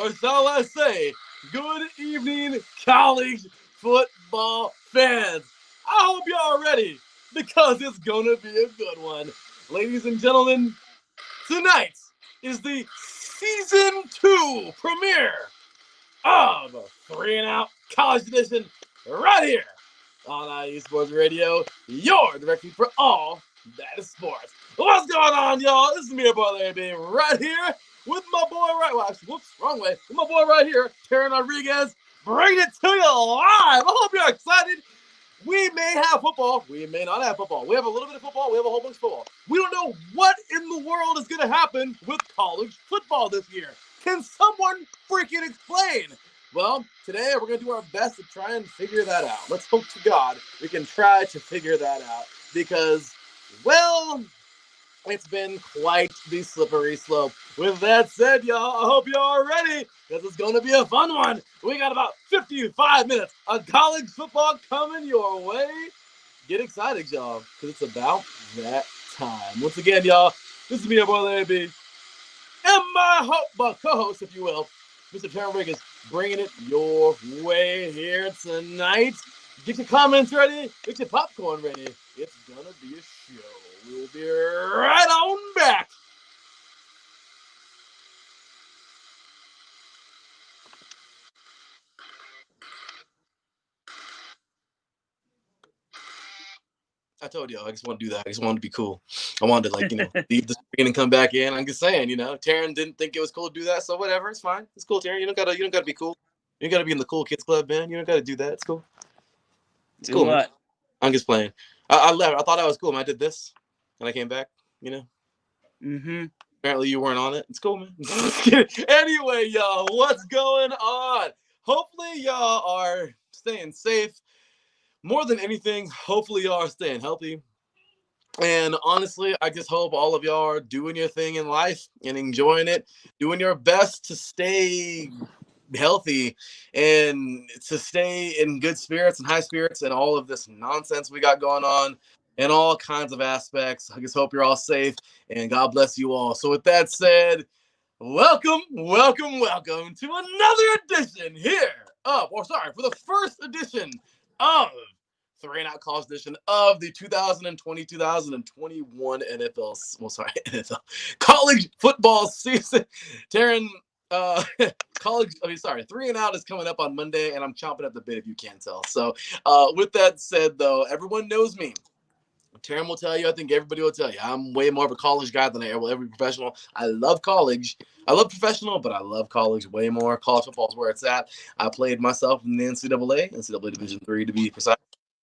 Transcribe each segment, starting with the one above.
or shall I say, good evening, college football fans. I hope y'all ready because it's gonna be a good one. Ladies and gentlemen, tonight is the season 2 premiere of Three and Out College Edition right here on IE Sports Radio, your directory for all that is sports. What's going on, y'all? This is me, your boy Larry B, right here with my boy wrong way. With my boy right here, Teran Rodriguez, bringing it to you live. I hope you're excited. We may have football. We may not have football. We have a little bit of football. We have a whole bunch of football. We don't know what in the world is going to happen with college football this year. Can someone freaking explain? Well, today we're going to do our best to try and figure that out. Let's hope to God we can try to figure that out because, well, it's been quite the slippery slope. With that said, y'all, I hope y'all are ready because it's going to be a fun one. We got about 55 minutes of college football coming your way. Get excited, y'all, because it's about that time. Once again, y'all, this is me, your boy Larry B, and my co-host, if you will, Mr. Teran Rodriguez, bringing it your way here tonight. Get your comments ready. Get your popcorn ready. It's going to be a show. We'll be right on back. I told you, I just want to do that. I just wanted to be cool. I wanted to, leave the screen and come back in. I'm just saying, Teran didn't think it was cool to do that, so whatever. It's fine. It's cool, Teran. You don't gotta be cool. You gotta be in the cool kids club, man. You don't gotta do that. It's cool. It's cool, man. I'm just playing. I left. I thought I was cool, man. I did this, and I came back. Mm-hmm. Apparently, you weren't on it. It's cool, man. Anyway, y'all, what's going on? Hopefully, y'all are staying safe. More than anything, hopefully, y'all are staying healthy. And honestly, I just hope all of y'all are doing your thing in life and enjoying it, doing your best to stay healthy and to stay in good spirits and high spirits and all of this nonsense we got going on in all kinds of aspects. I just hope you're all safe and God bless you all. So with that said, welcome to another edition for the first edition of Three and Out College Edition of the 2020-2021 NFL college football season. Teran, Three and Out is coming up on Monday, and I'm chomping at the bit if you can't tell. So, with that said, though, everyone knows me. Teran will tell you, I think everybody will tell you, I'm way more of a college guy than I will ever be professional. I love college. I love professional, but I love college way more. College football is where it's at. I played myself in the NCAA Division III to be precise.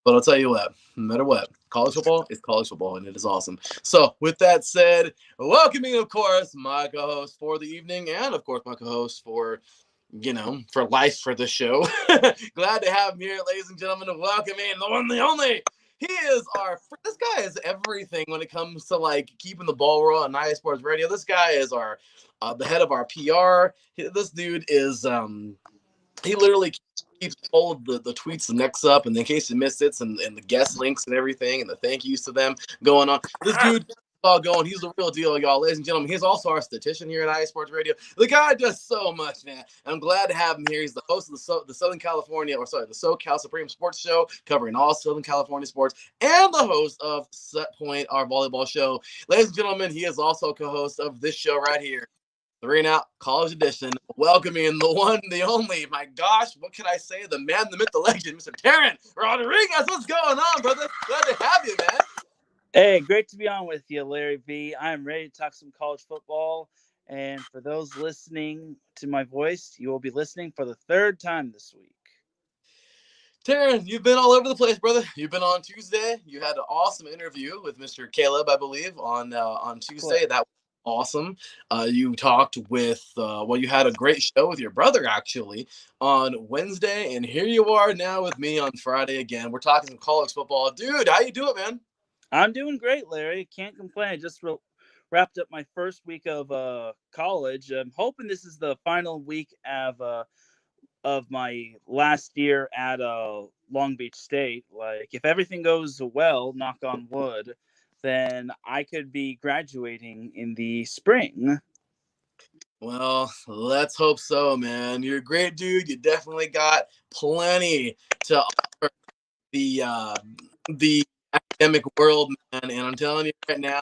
But I'll tell you what, no matter what, college football is college football, and it is awesome. So with that said, welcoming, of course, my co-host for the evening, and of course my co-host for life for the show. Glad to have him here, ladies and gentlemen, and welcoming the one, the only. This guy is everything when it comes to keeping the ball rolling on IE Sports Radio. This guy is the head of our PR. This dude is he literally keeps all of the tweets, the next up, and in case you missed it, and the guest links and everything, and the thank yous to them going on. This dude all going. He's the real deal, y'all, ladies and gentlemen. He's also our statistician here at IE Sports Radio. The guy does so much, man. I'm glad to have him here. He's the host of the SoCal Supreme Sports Show, covering all Southern California sports, and the host of Set Point, our volleyball show. Ladies and gentlemen, he is also co-host of this show right here, Three and Out College Edition. Welcoming the one, the only, my gosh, what can I say? The man, the myth, the legend, Mr. Teran Rodriguez. What's going on, brother? Glad to have you, man. Hey, great to be on with you, Larry B. I'm ready to talk some college football. And for those listening to my voice, you will be listening for the third time this week. Teran, you've been all over the place, brother. You've been on Tuesday. You had an awesome interview with Mr. Caleb, I believe, on Tuesday. Cool. That was awesome. You talked with, you had a great show with your brother, actually, on Wednesday. And here you are now with me on Friday again. We're talking some college football. Dude, how you doing, man? I'm doing great, Larry. Can't complain. I just wrapped up my first week of college. I'm hoping this is the final week of my last year at Long Beach State. If everything goes well, knock on wood, then I could be graduating in the spring. Well, let's hope so, man. You're a great dude. You definitely got plenty to offer the academic world, man. And I'm telling you right now,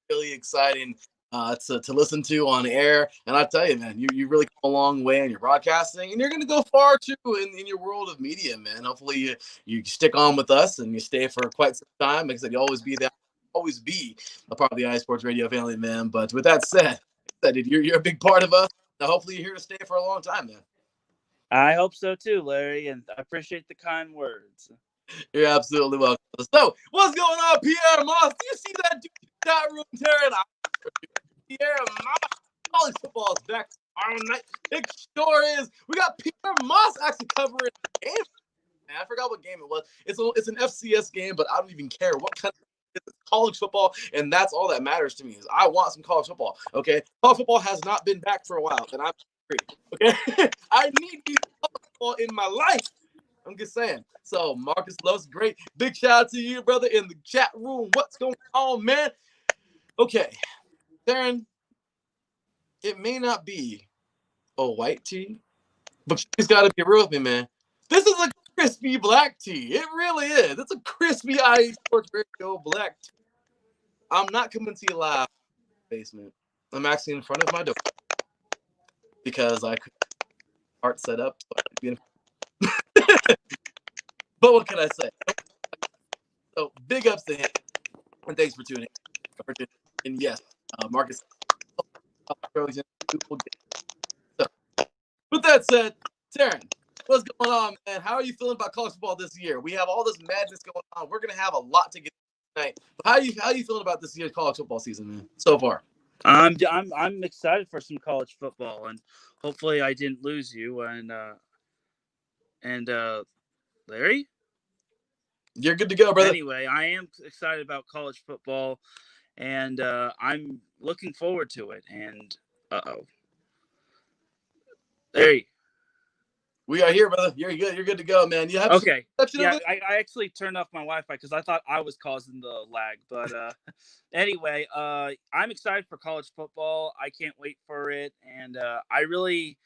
really exciting to listen to on air. And I tell you, man, you really come a long way in your broadcasting, and you're going to go far too in your world of media, man. Hopefully, you stick on with us and you stay for quite some time. Like I said, you always be a part of the iSports Radio family, man. But with that said, you're a big part of us. Now, hopefully, you're here to stay for a long time, man. I hope so too, Larry, and I appreciate the kind words. You're absolutely welcome. So, what's going on, Pierre Moss? Do you see that dude in the chat room, Teran? Pierre Moss. College football is back tomorrow night. It sure is. We got Pierre Moss actually covering the game. Man, I forgot what game it was. It's an FCS game, but I don't even care what kind of it's college football, and that's all that matters to me. Is I want some college football. Okay, college football has not been back for a while, and I'm angry. Okay, I need college football in my life. I'm just saying. So Marcus Lowe's great. Big shout out to you, brother, in the chat room. What's going on, man? Okay, Darren, it may not be a white tee, but she's got to be real with me, man. This is a crispy black tee. It really is. It's a crispy iSports Radio black tee. I'm not coming to you live in the basement. I'm actually in front of my door because I could art set up. So I could be in. But what can I say? So big ups to him, and thanks for tuning in. And yes, Marcus. So, with that said, Teran, what's going on, man? How are you feeling about college football this year? We have all this madness going on. We're gonna have a lot to get tonight. But how you feeling about this year's college football season, man? So far. I'm excited for some college football, and hopefully I didn't lose you. And Larry. You're good to go, brother. Anyway, I am excited about college football, and I'm looking forward to it. And Larry. We are here, brother. You're good. You're good to go, man. You have Okay. Yeah, I actually turned off my Wi-Fi because I thought I was causing the lag. But anyway, I'm excited for college football. I can't wait for it, and I really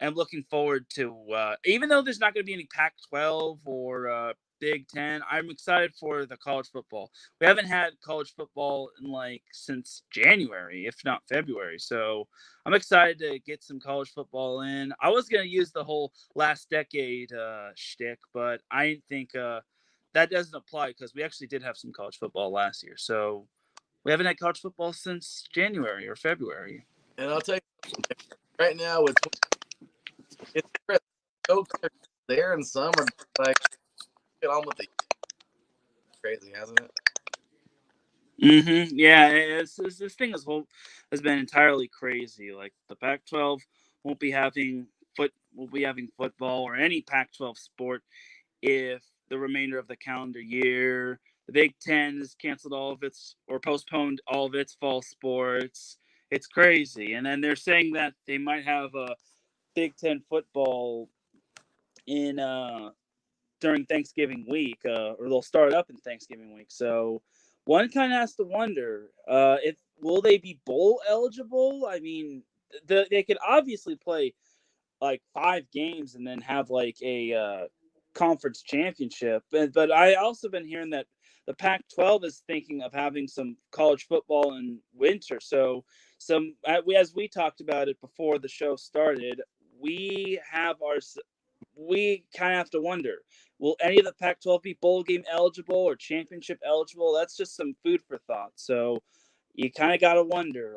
am looking forward to. Even though there's not going to be any Pac-12 or Big Ten, I'm excited for the college football. We haven't had college football in since January, if not February. So I'm excited to get some college football in. I was going to use the whole last decade shtick, but I didn't think that doesn't apply because we actually did have some college football last year. So we haven't had college football since January or February. And I'll tell you right now, it's jokes are there, and some are like get on with the crazy, hasn't it? Mm-hmm. Yeah, this thing has been entirely crazy. Like the Pac-12 won't be having football or any Pac-12 sport if the remainder of the calendar year. The Big Ten has canceled all of its or postponed all of its fall sports. It's crazy, and then they're saying that they might have a Big Ten football in during Thanksgiving week, or they'll start up in Thanksgiving week. So one kind of has to wonder if will they be bowl eligible. I mean, they could obviously play like 5 games and then have like a conference championship. But I also been hearing that the Pac-12 is thinking of having some college football in winter. So as we talked about it before the show started, we have our we kind of have to wonder, will any of the Pac-12 be bowl game eligible or championship eligible? That's just some food for thought. So you kind of got to wonder,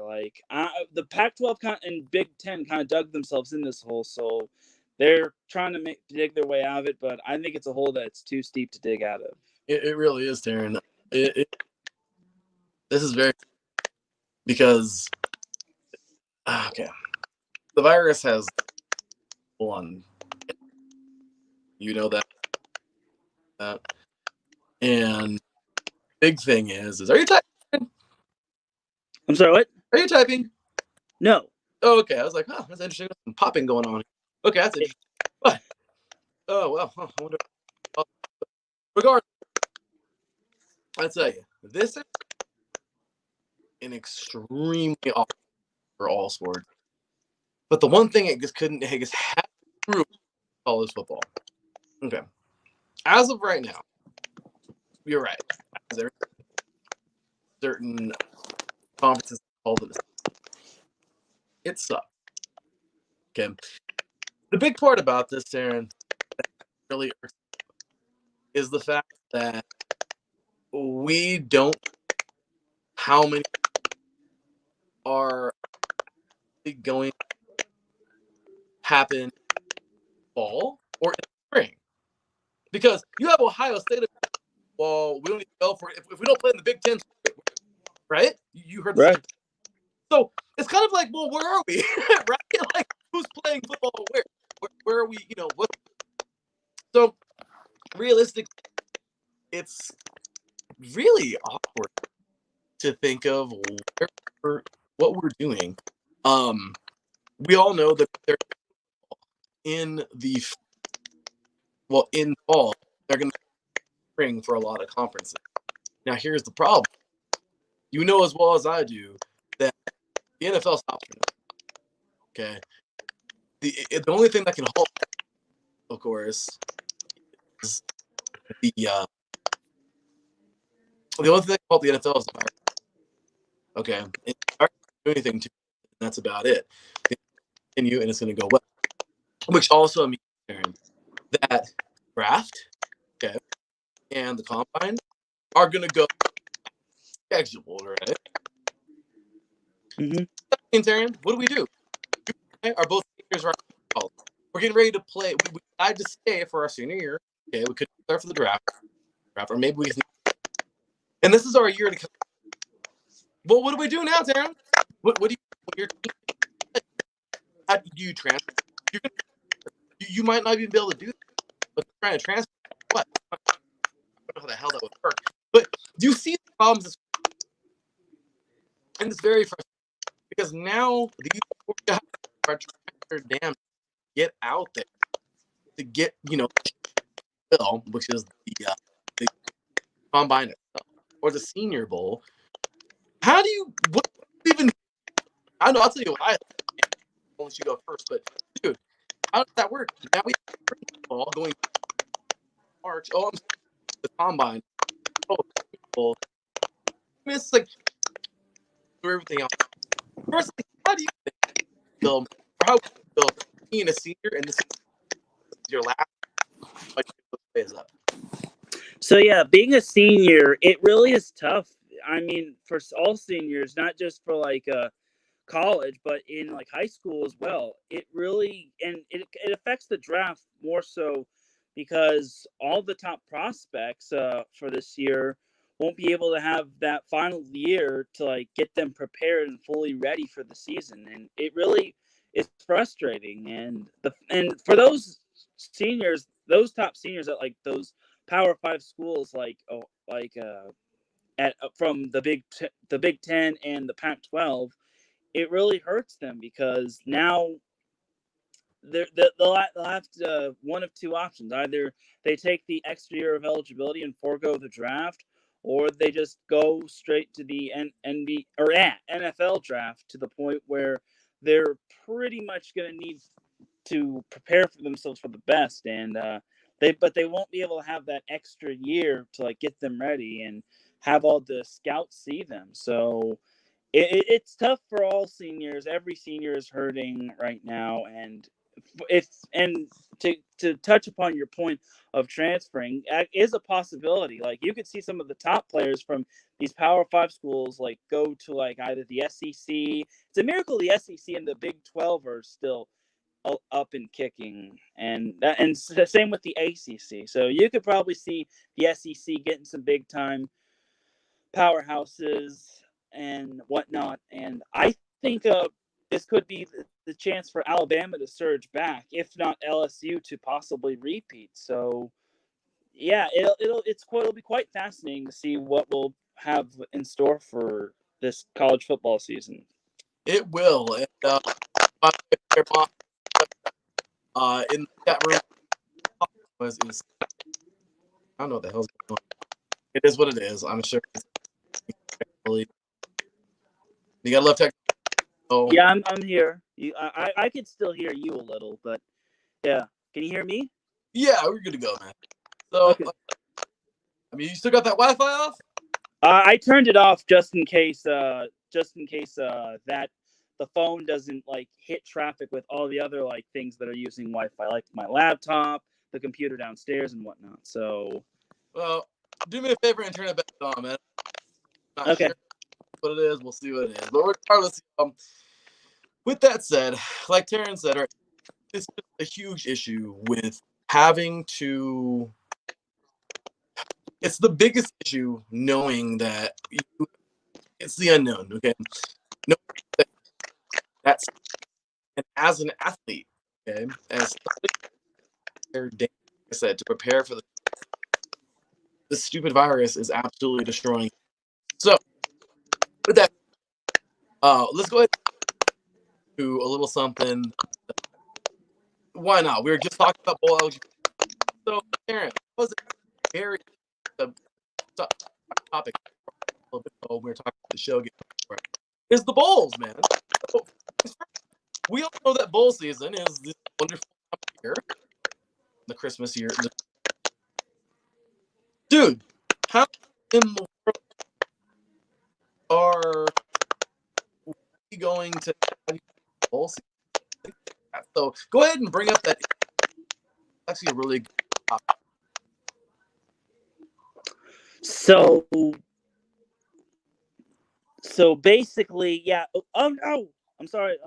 the Pac-12 and Big Ten kind of dug themselves in this hole, so they're trying to dig their way out of it. But I think it's a hole that's too steep to dig out of. It really is, Teran. This is very because okay, the virus has one. You know that. And big thing is are you typing? I'm sorry, what? Are you typing? No. Oh, okay. I was like, that's interesting. There's some popping going on. Okay, that's interesting. But oh well, I wonder. Regardless, I tell you, this is an extremely awful for all sports. But the one thing it just couldn't, it just had to prove college football. Okay. As of right now, you're right. There are certain conferences called it. It sucks. Okay. The big part about this, Teran, really is the fact that we don't know how many are going to happen fall or in the spring. Because you have Ohio State, well, we don't need to go for it. If we don't play in the Big Ten, right? You heard the Right. same. So it's kind of like, well, where are we? Right? Like, who's playing football where? Where are we? You know, what? So realistically, it's really awkward to think of what we're doing. We all know that they're in the in fall, they're going to spring for a lot of conferences. Now, here's the problem. You know as well as I do that the NFL stops for now. Okay. The only thing that can halt, of course, is the only thing that can halt the NFL is the virus. Okay. It's not do anything to it. That's about it. It's continue and it's going to go well. Which also means, Aaron, that draft, okay, and the combine are going to go scheduled, right? Mm-hmm. And Taryn, what do? Okay, are both seniors right now? We're getting ready to play. We decided to stay for our senior year. Okay, we couldn't start for the draft, or maybe we can. And this is our year to come. Well, what do we do now, Taryn? What do you? How do you transfer? You might not even be able to do that. But trying to transfer what? I don't know how the hell that would work. But do you see the problems? And it's very frustrating because now these guys are trying to damn get out there to get, which is the combine itself or the Senior Bowl. How do you what even? I know. I'll tell you what I. I'll let you go first, but dude, how does that work? Now we have ball going March. Oh, I'm sorry, the combine. Oh, well, it's like everything else. First, how do you feel? Or how do you feel being a senior and this is your last? Like, phase up. So yeah, being a senior, it really is tough. I mean, for all seniors, not just for like college, but in like high school as well. It really and it affects the draft more so because all the top prospects for this year won't be able to have that final year to like get them prepared and fully ready for the season, and it really is frustrating. And for those seniors, those top seniors at like those Power Five schools, at from the Big Ten and the Pac-12, it really hurts them because now they'll have one of two options: either they take the extra year of eligibility and forego the draft, or they just go straight to the NFL draft to the point where they're pretty much going to need to prepare for themselves for the best, and they won't be able to have that extra year to like get them ready and have all the scouts see them. So it's tough for all seniors. Every senior is hurting right now, and if and to touch upon your point of transferring is a possibility. Like you could see some of the top players from these Power Five schools like go to like either the SEC. It's a miracle the SEC and the Big 12 are still up and kicking, and the same with the ACC. So you could probably see the SEC getting some big time powerhouses and whatnot. And I think this could be the chance for Alabama to surge back, if not LSU to possibly repeat. So yeah, it'll be quite fascinating to see what we'll have in store for this college football season. It will. And in that room is I don't know what the hell's going on. It is what it is. I'm sure. You gotta love tech. So Yeah, I'm here. I could still hear you a little, but yeah. Can you hear me? yeah, we're good to go, man. So Okay. I mean, you still got that Wi-Fi off? I turned it off just in case that the phone doesn't like hit traffic with all the other like things that are using Wi-Fi, like my laptop, the computer downstairs, and whatnot. So Well, do me a favor and turn it back on, man. I'm not okay. sure what it is. We'll see what it is. But regardless, with that said, like Teran said, right, it's a huge issue with having to. It's the biggest issue knowing that it's the unknown. Okay, no, that's and as an athlete, okay, as like I said, to prepare for the stupid virus is absolutely destroying. So with that, let's go ahead to a little something. Why not? We were just talking about bowl eligibility. So, Aaron, that was a very uh, topic a little bit ago when we were talking about the show. Is the bowls, man? So, we all know that bowl season is this wonderful time of year, the Christmas year. Dude, how in the world are we going to have bowl season? So, go ahead and bring up that. Actually, a really good topic. So so basically, yeah. Oh no, I'm sorry.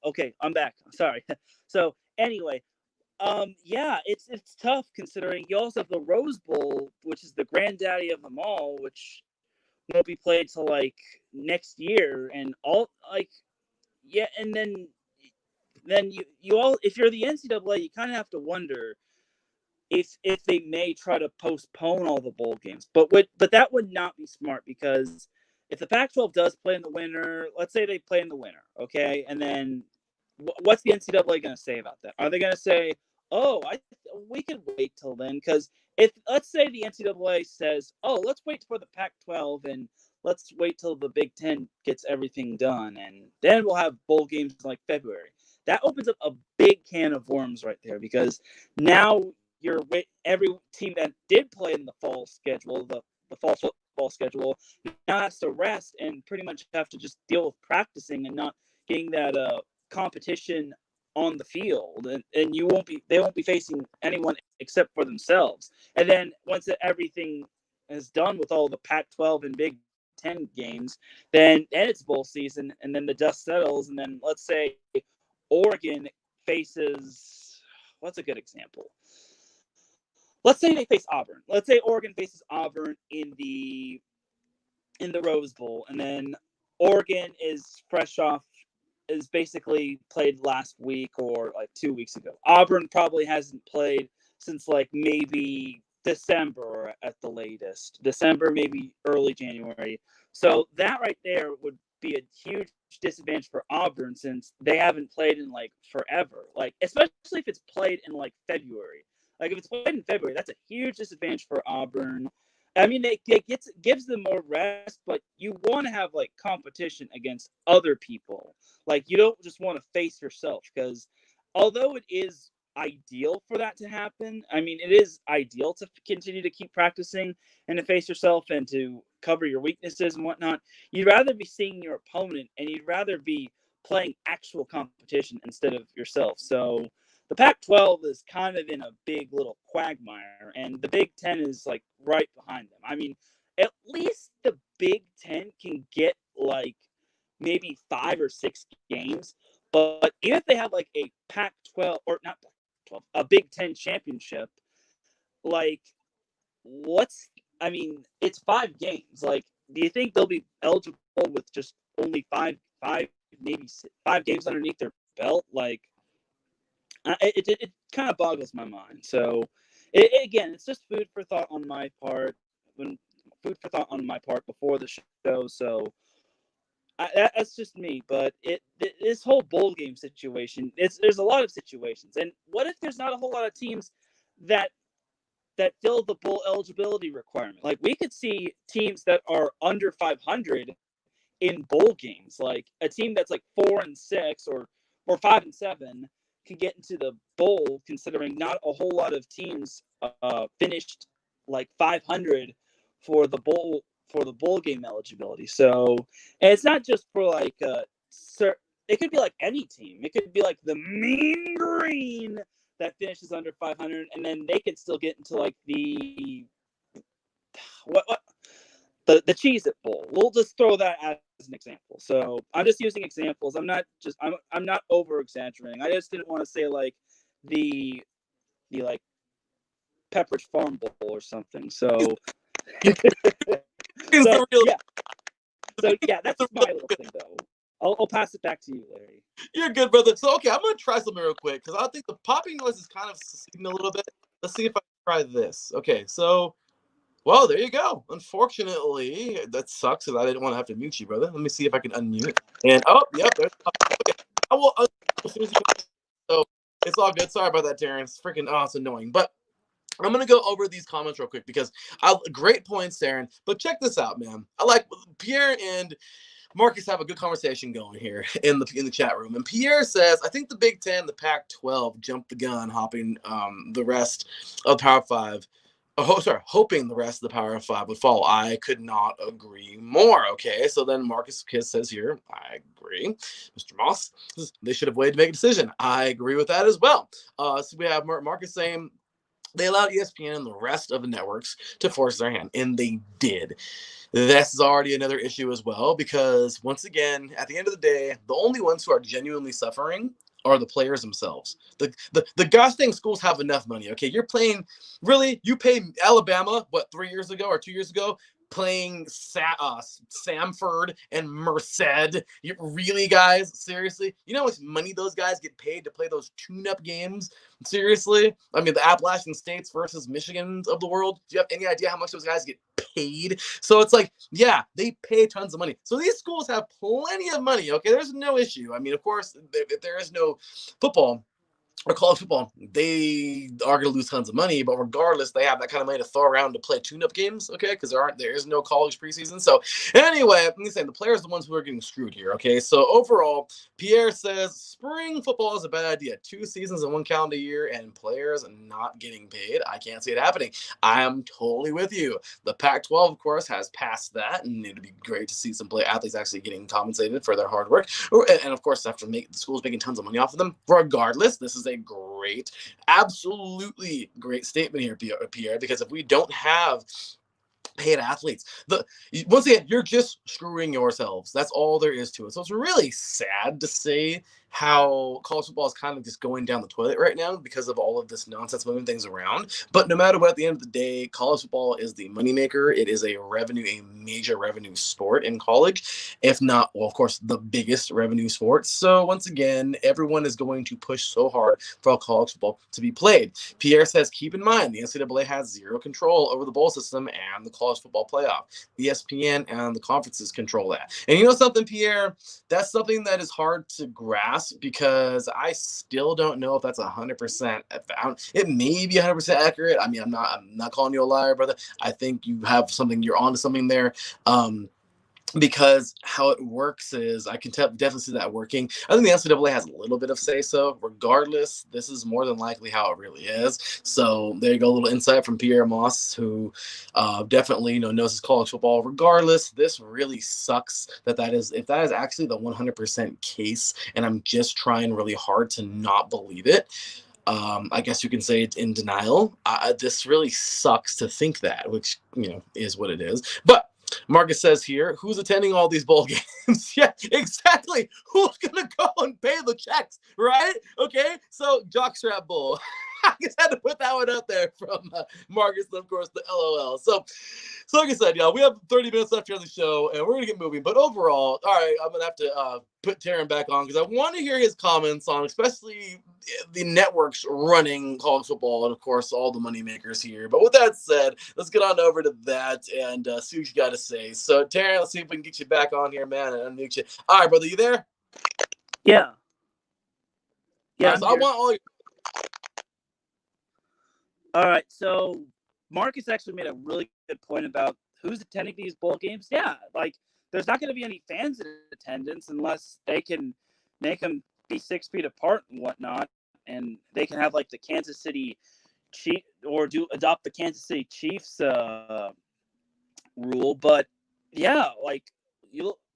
Okay, I'm back. I'm sorry. So anyway, yeah, it's tough considering you also have the Rose Bowl, which is the granddaddy of them all, which won't be played till like next year, and all like yeah, and then you all if you're the NCAA, you kind of have to wonder if they may try to postpone all the bowl games, but that would not be smart because if the Pac-12 does play in the winter, let's say they play in the winter, okay, and then what's the NCAA going to say about that? Are they going to say, "Oh, we could wait till then"? Because if let's say the NCAA says, "Oh, let's wait for the Pac-12 and let's wait till the Big Ten gets everything done, and then we'll have bowl games in like February." That opens up a big can of worms right there because now you're with every team that did play in the fall schedule, the fall football schedule, now has to rest and pretty much have to just deal with practicing and not getting that competition on the field, and you won't be they won't be facing anyone except for themselves. And then once everything is done with all the Pac-12 and Big Ten games, then it's bowl season, and then the dust settles, and then let's say Oregon faces what's a good example? Let's say they face Auburn. Let's say Oregon faces Auburn in the Rose Bowl, and then Oregon is fresh off is basically played last week or like 2 weeks ago. Auburn probably hasn't played since like maybe December at the latest. December, maybe early January. So that right there would be a huge disadvantage for Auburn since they haven't played in like forever. Like especially if it's played in like February. Like if it's played in February, that's a huge disadvantage for Auburn. I mean, it gives them more rest, but you want to have like competition against other people. Like you don't just want to face yourself because although it is ideal for that to happen, I mean, it is ideal to continue to keep practicing and to face yourself and to cover your weaknesses and whatnot. You'd rather be seeing your opponent and you'd rather be playing actual competition instead of yourself. So the Pac-12 is kind of in a big little quagmire, and the Big Ten is like right behind them. I mean, at least the Big Ten can get like maybe 5 or 6 games, but even if they have like a Pac-12 or not Pac-12, a Big Ten championship, like what's I mean, it's 5 games. Like, do you think they'll be eligible with just only maybe 5 games underneath their belt? Like, it kind of boggles my mind. So, again, it's just food for thought on my part. When food for thought on my part before the show. So that's just me. But this whole bowl game situation, there's a lot of situations. And what if there's not a whole lot of teams that fill the bowl eligibility requirement? Like we could see teams that are under 500 in bowl games. Like a team that's like 4-6 or 5-7 can get into the bowl, considering not a whole lot of teams finished like 500 for the bowl game eligibility. So, and it's not just for like it could be like any team. It could be like the Mean Green that finishes under 500, and then they could still get into like the the Cheez It Bowl. We'll just throw that as an example. So I'm just using examples. I'm not over exaggerating. I just didn't want to say like the like Pepperidge Farm Bowl or something. So so yeah. So yeah, that's just my little thing though. I'll pass it back to you, Larry. You're good, brother. So okay, I'm gonna try something real quick because I think the popping noise is kind of succeeding a little bit. Let's see if I can try this. Okay, so well, there you go. Unfortunately, that sucks because I didn't want to have to mute you, brother. Let me see if I can unmute. And oh, yep, there's. Okay. I will unmute as soon as you come. So it's all good. Sorry about that, Teran. It's freaking it's annoying. But I'm gonna go over these comments real quick because great points, Teran. But check this out, man. I like Pierre and Marcus have a good conversation going here in the chat room. And Pierre says, I think the Big Ten, the Pac-12 jumped the gun, hopping the rest of Power 5. Hoping the rest of the Power 5 would follow. I could not agree more. Okay, so then Marcus Kiss says here, I agree. Mr. Moss, they should have waited to make a decision. I agree with that as well. So we have Marcus saying, they allowed ESPN and the rest of the networks to force their hand, and they did. This is already another issue as well, because once again, at the end of the day, the only ones who are genuinely suffering are the players themselves. The gosh dang schools have enough money. Okay, you're playing, really, you pay Alabama, 3 years ago or 2 years ago, playing Samford and Merced. You really, guys? Seriously? You know how much money those guys get paid to play those tune-up games? Seriously? I mean, the Appalachian States versus Michigans of the world. Do you have any idea how much those guys get paid? So it's like, yeah, they pay tons of money. So these schools have plenty of money, okay? There's no issue. I mean, of course, if there is no football or college football, they are going to lose tons of money, but regardless, they have that kind of money to throw around to play tune-up games, okay? Because there is no college preseason. So anyway, I'm saying the players are the ones who are getting screwed here, okay? So overall, Pierre says spring football is a bad idea. 2 seasons in 1 calendar year and players not getting paid. I can't see it happening. I am totally with you. The Pac-12, of course, has passed that, and it'd be great to see some athletes actually getting compensated for their hard work. And of course, after the schools making tons of money off of them. Regardless, this is a great, absolutely great statement here, Pierre, because if we don't have paid athletes, once again, you're just screwing yourselves. That's all there is to it. So it's really sad to say how college football is kind of just going down the toilet right now because of all of this nonsense moving things around. But no matter what, at the end of the day, college football is the moneymaker. It is a major revenue sport in college, if not, well, of course, the biggest revenue sport. So once again, everyone is going to push so hard for college football to be played. Pierre says, keep in mind, the NCAA has zero control over the bowl system and the college football playoff. The ESPN and the conferences control that. And you know something, Pierre? That's something that is hard to grasp because I still don't know if that's 100%. It may be 100% accurate. I mean, I'm not calling you a liar, brother. I think you have something. You're onto something there. Because how it works is I can definitely see that working. I think the NCAA has a little bit of say so. Regardless, this is more than likely how it really is. So there you go, a little insight from Pierre Moss, who definitely knows his college football. Regardless, this really sucks if that is actually the 100% case, and I'm just trying really hard to not believe it. I guess you can say it's in denial. This really sucks to think that, which is what it is. But Marcus says here, who's attending all these bowl games? Yeah, exactly. Who's going to go and pay the checks, right? Okay, so Jockstrap Bowl. I just had to put that one out there from Marcus, and of course, the LOL. So like I said, y'all, we have 30 minutes left here on the show, and we're going to get moving. But overall, all right, I'm going to have to put Teran back on because I want to hear his comments on especially the networks running college football and, of course, all the moneymakers here. But with that said, let's get on over to that and see what you got to say. So, Teran, let's see if we can get you back on here, man, and unmute you. All right, brother, you there? Yeah. Yeah, right, so I want all your... All right, so Marcus actually made a really good point about who's attending these bowl games. Yeah, like there's not going to be any fans in attendance unless they can make them be 6 feet apart and whatnot, and they can have like the Kansas City Chief or adopt the Kansas City Chiefs rule. But yeah, like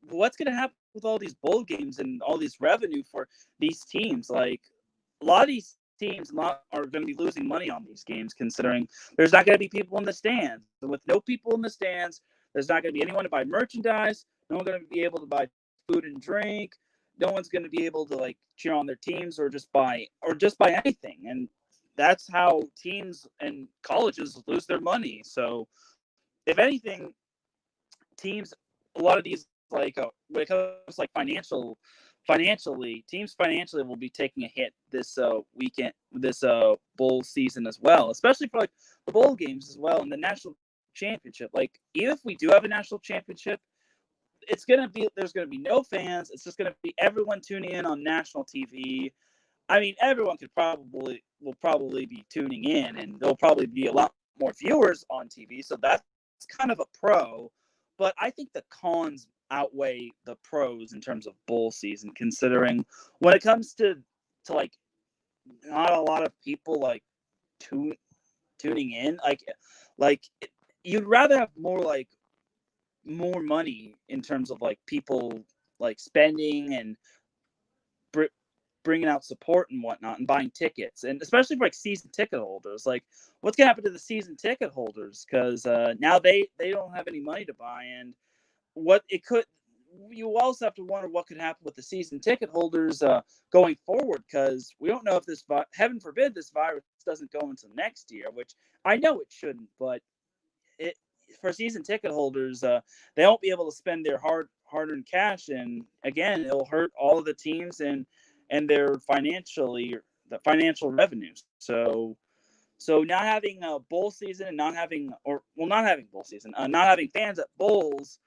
what's going to happen with all these bowl games and all these revenue for these teams? Like a lot of these teams are going to be losing money on these games, considering there's not going to be people in the stands. And with no people in the stands, there's not going to be anyone to buy merchandise. No one's going to be able to buy food and drink. No one's going to be able to like cheer on their teams or just buy anything. And that's how teams and colleges lose their money. So if anything, teams, a lot of these, like when it comes to like financially, teams financially will be taking a hit this weekend, this bowl season as well, especially for like the bowl games as well and the national championship. Like even if we do have a national championship, there's gonna be no fans. It's just gonna be everyone tuning in on national TV. I mean, everyone will probably be tuning in, and there'll probably be a lot more viewers on TV. So that's kind of a pro. But I think the cons outweigh the pros in terms of bowl season, considering when it comes to like not a lot of people like tuning in. Like you'd rather have more money in terms of like people like spending and bringing out support and whatnot and buying tickets, and especially for like season ticket holders. Like what's gonna happen to the season ticket holders, because now they don't have any money to buy, and what it could you also have to wonder what could happen with the season ticket holders going forward, because we don't know if this heaven forbid this virus doesn't go until next year, which I know it shouldn't, but it for season ticket holders, they won't be able to spend their hard-earned cash, and again, it'll hurt all of the teams and their the financial revenues. So not having a bowl season and not having bowl season, not having fans at bowls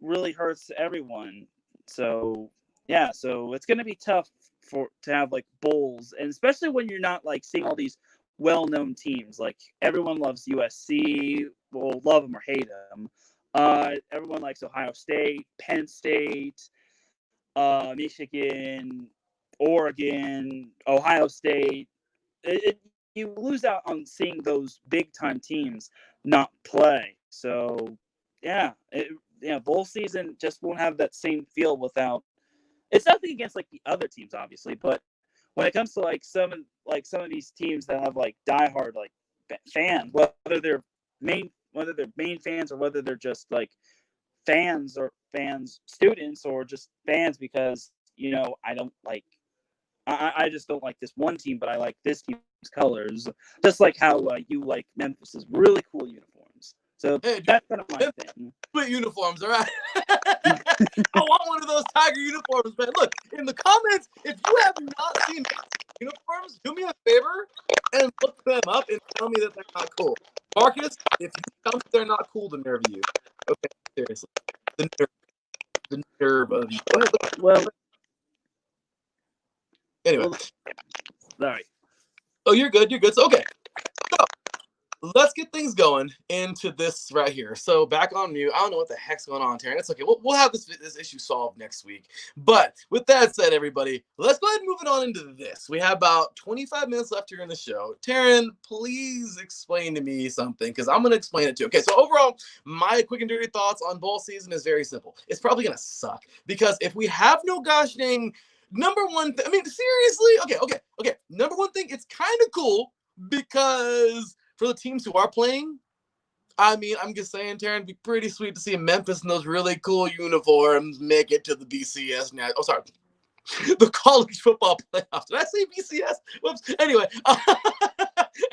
really hurts everyone. So yeah, so it's gonna be tough to have like bowls, and especially when you're not like seeing all these well-known teams. Like everyone loves USC, will love them or hate them. Everyone likes Ohio State, Penn State, Michigan, Oregon, Ohio State. You lose out on seeing those big time teams not play. So yeah, bowl season just won't have that same feel without. It's nothing against like the other teams, obviously, but when it comes to like some of these teams that have like diehard like fans, whether they're main fans or whether they're just like students, or just fans because I don't like I just don't like this one team, but I like this team's colors. Just like how you like Memphis's really cool uniforms. So Hey, dude, that's kind of my thing. Sweet uniforms, all right? I want one of those Tiger uniforms, man. Look, in the comments, if you have not seen uniforms, do me a favor and look them up and tell me that they're not cool. Marcus, if you tell me they're not cool, the nerve of you. Okay, seriously. The nerve of you. Go ahead. Well, anyway. Sorry. Oh, you're good. You're good. So, okay. So, let's get things going into this right here. So back on mute. I don't know what the heck's going on, Teran. It's okay. We'll have this issue solved next week. But with that said, everybody, let's go ahead and move it on into this. We have about 25 minutes left here in the show. Teran, please explain to me something, because I'm going to explain it too. Okay, so overall, my quick and dirty thoughts on bowl season is very simple. It's probably going to suck, because if we have no gosh dang number one, I mean, seriously, okay. Number one thing, it's kind of cool because for the teams who are playing, I mean, I'm just saying, Teran, it'd be pretty sweet to see Memphis in those really cool uniforms make it to the BCS now. Oh, sorry. The college football playoffs. Did I say BCS? Whoops.